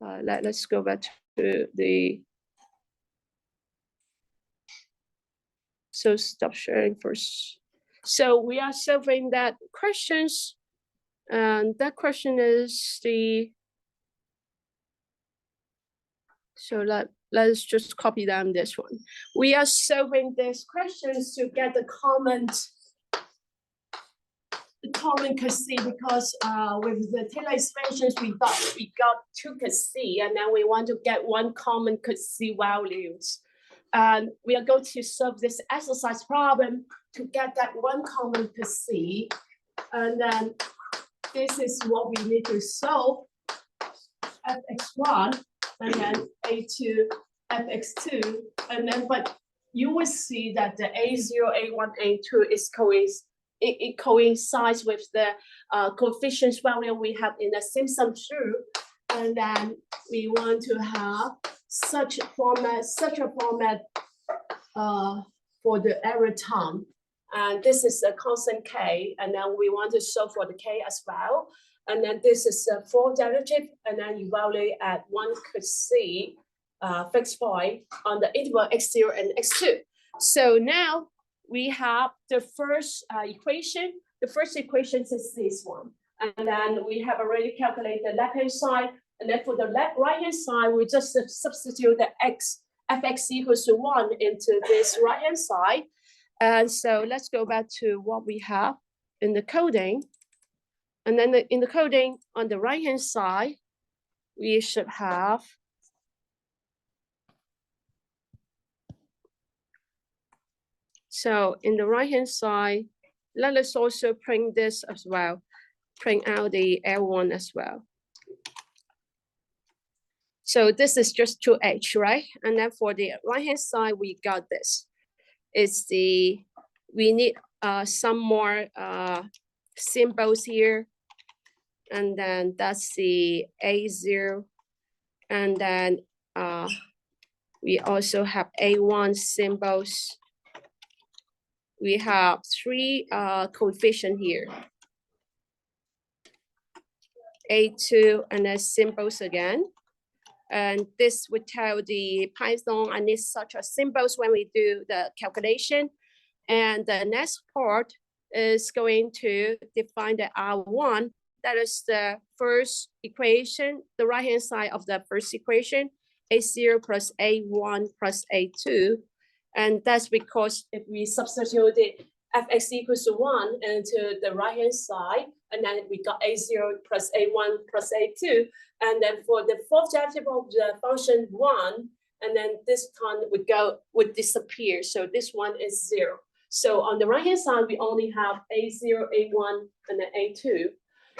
Let's go back to the, so stop sharing first. So we are solving that questions. And that question is the, so let's just copy down this one. We are solving these questions to get the common c, because with the Taylor expansions, we got 2 c, and then we want to get one common c values. And we are going to solve this exercise problem to get that one common c. And then this is what we need to solve, fx1, and then a2, fx2, and then, but you will see that the a0, a1, a2 is it coincides with the coefficients value we have in the Simpson true, and then we want to have such a format for the error term. And this is a constant k, and then we want to solve for the k as well. And then this is a 4 derivative, and then you evaluate at 1 c fixed point on the interval x0 and x2. So now we have the first equation. The first equation is this one. And then we have already calculated the left-hand side. And then for the right-hand side, we just substitute the fx equals to 1 into this right-hand side. And so let's go back to what we have in the coding. And then in the coding on the right-hand side, we should have so in the right-hand side, let us also print this as well, print out the L1 as well. So this is just 2H, right? And then for the right-hand side, we got this. It's the, we need some more symbols here. And then that's the A0. And then we also have A1 symbols. We have 3 coefficients here. A2 and then symbols again. And this would tell the Python I need such a symbols when we do the calculation. And the next part is going to define the R1. That is the first equation, the right-hand side of the first equation, A0 plus A1 plus A2. And that's because if we substitute the fx equals to 1 and to the right hand side, and then we got a0 plus a1 plus a2, and then for the fourth derivative of the function 1, and then this term would disappear, so this one is 0. So on the right hand side, we only have a0, a1, and then a2,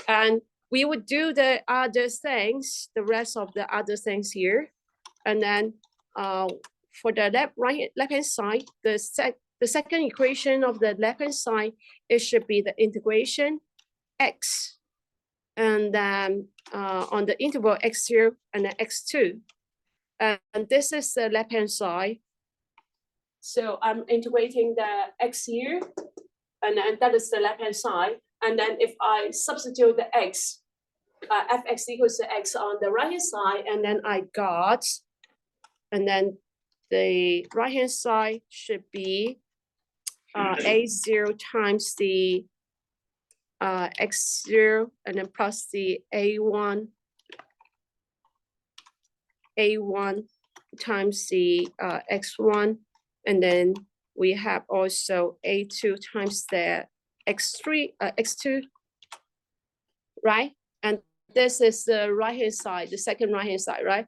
and we would do the other things, the rest of the other things here, and then for the left hand side, the second equation of the left hand side, it should be the integration x, and then on the interval x0 and then x2, and this is the left hand side. So I'm integrating the x here, and then that is the left hand side. And then if I substitute the x, fx equals to x on the right hand side, and then I got, and then the right hand side should be a0 times the x0, and then plus the a1 times the x1, and then we have also a2 times the x2, right? And this is the right hand side, the second right hand side, right?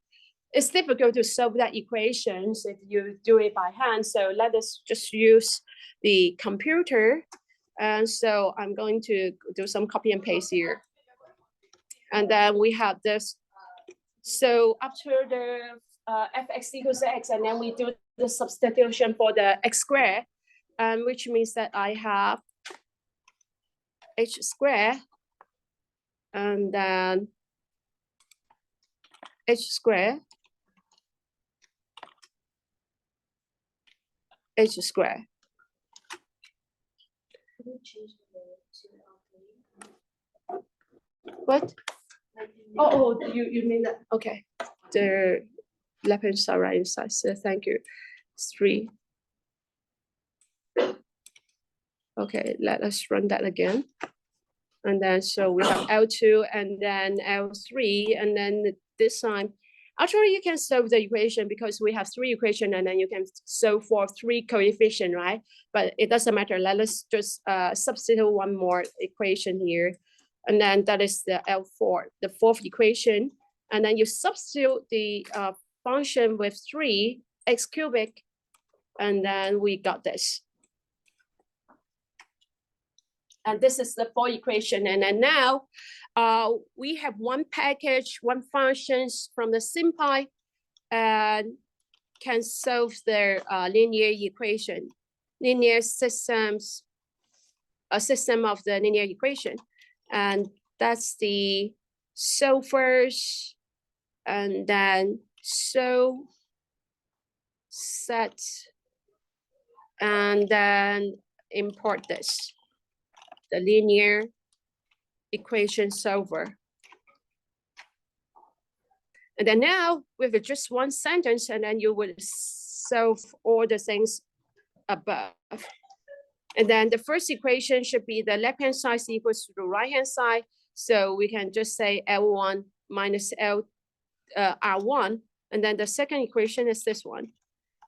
It's difficult to solve that equations if you do it by hand, so let us just use the computer. And so I'm going to do some copy and paste here, and then we have this. So after the fx equals to x, and then we do the substitution for the x squared, which means that I have h squared, and then h squared, What? Oh, you mean that? Okay. The left hand side, right hand side. So thank you. 3. Okay, let us run that again. And then so we have L2 and then L3, and then this time, actually you can solve the equation because we have 3 equations, and then you can solve for 3 coefficient, right? But it doesn't matter. Let us just substitute one more equation here. And then that is the L4, the 4th equation. And then you substitute the function with 3x cubic, and then we got this. And this is the 4th equation. And then now we have one package, one functions from the SymPy, and can solve their linear equation, linear systems, a system of the linear equation. And that's the solvers, and then so set, and then import this, the linear equation solver. And then now with just one sentence, and then you would solve all the things above. And then the first equation should be the left hand side equals to the right hand side. So we can just say L1 minus R1. And then the second equation is this one.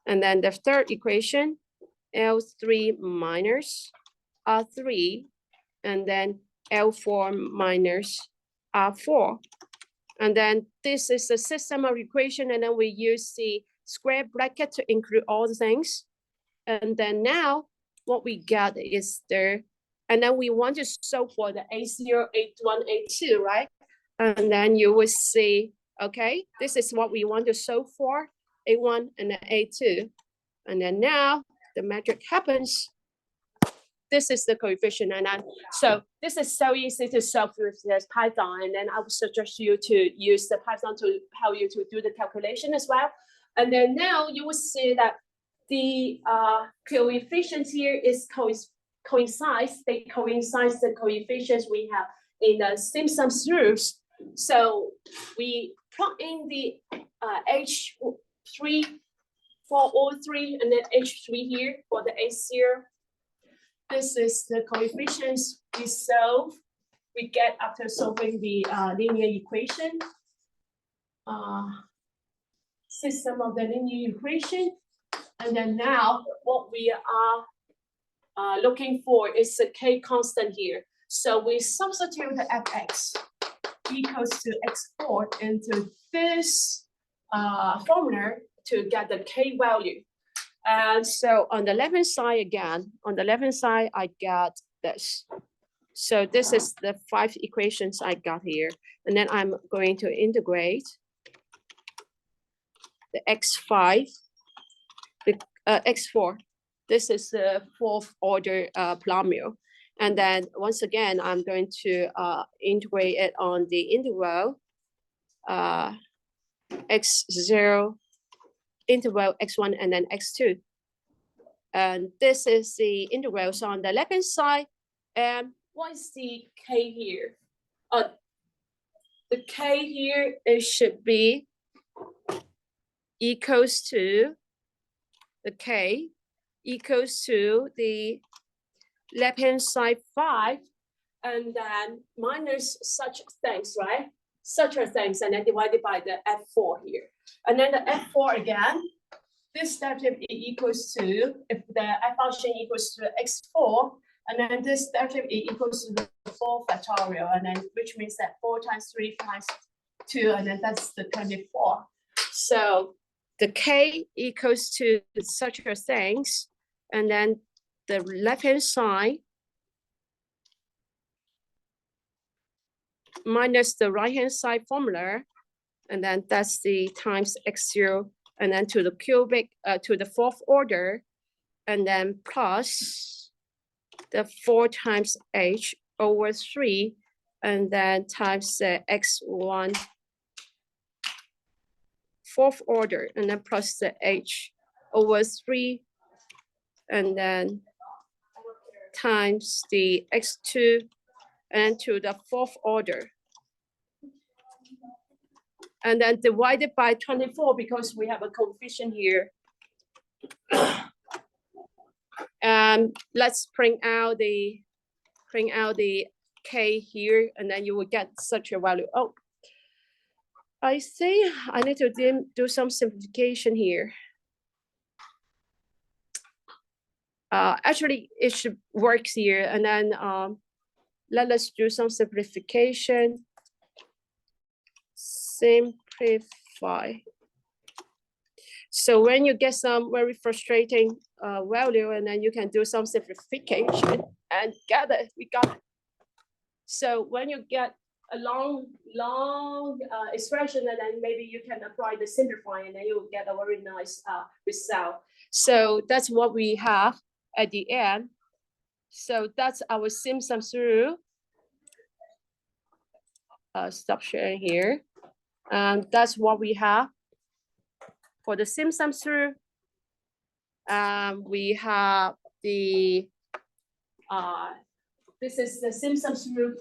And then the third equation, L3 minus R3. And then L4 minus R4. And then this is the system of equation. And then we use the square bracket to include all the things. And then now what we got is there. And then we want to solve for the A0, A1, A2, right? And then you will see, okay, this is what we want to solve for, A1 and then A2. And then now the magic happens. This is the coefficient. And then, so this is so easy to solve with this Python. And then I would suggest you to use the Python to help you to do the calculation as well. And then now you will see that the coefficients here is coincides the coefficients we have in the Simpson's rules. So we plug in the H3 for all 3, and then H3 here for the A0. This is the coefficients we get after solving the linear equation. System of the linear equation. And then now what we are looking for is the K constant here. So we substitute the Fx equals to x4 into this formula to get the K value. And so on the left-hand side again, on the left-hand side, I got this. So this is the 5 equations I got here. And then I'm going to integrate the x5, the x4. This is the 4th order polynomial. And then once again, I'm going to integrate it on the integral x0, interval x1 and then x2. And this is the integral. So on the left-hand side, and what is the K here? The K here, it should be equals to the K equals to the left-hand side 5, and then minus such things, right? Such a things, and then divided by the F4 here. And then the F4 again, this derivative equals to, if the F function equals to x4, and then this derivative equals to the 4 factorial, and then which means that 4 times 3 times 2, and then that's the 24. So the K equals to such a things, and then the left-hand side minus the right-hand side formula, and then that's the times x0, and then to the cubic, to the 4th order, and then plus the 4 times h over 3, and then times the x1 4th order, and then plus the h over 3, and then times the x2, and to the 4th order. And then divided by 24 because we have a coefficient here. And let's print out the K here, and then you will get such a value. Oh, I think I need to do some simplification here. Actually, it should work here, and then let us do some simplification. Simplify. So when you get some very frustrating value, and then you can do some simplification and get it. We got it. So when you get a long expression, and then maybe you can apply the simplify, and then you will get a very nice result. So that's what we have at the end. So that's our sim-sum through. Stop sharing here. And that's what we have for the sim-sum through. We have the this is the sim-sum through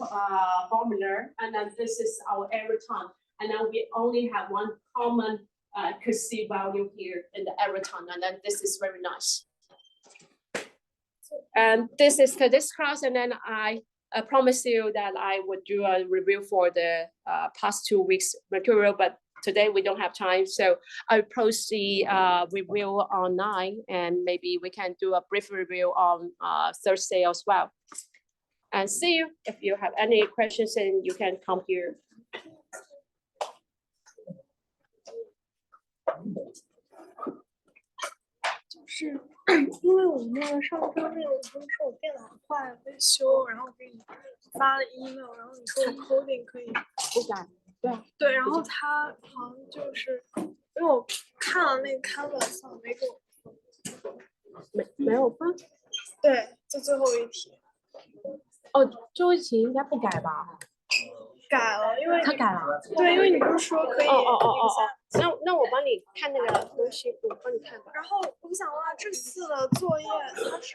formula, and then this is our error time. And then we only have one common C value here in the error time, and then this is very nice. And this is this class, and then I promise you that I would do a review for the past 2 weeks material, but today we don't have time, so I'll post the review online, and maybe we can do a brief review on Thursday as well. And see you. If you have any questions, then you can come here. 是因为我们那个上周那个，我不是说我电脑坏了被修，然后给你发了 email， 然后你说我 coding 可以不改，对，然后他好像就是因为我看了那个 canvas 上没给我没有发，对，就最后一题。哦，最后一题应该不改吧？改了，因为他改了。对，因为你不是说可以那我帮你看那个东西，我帮你看吧。然后我想问，这次的作业它是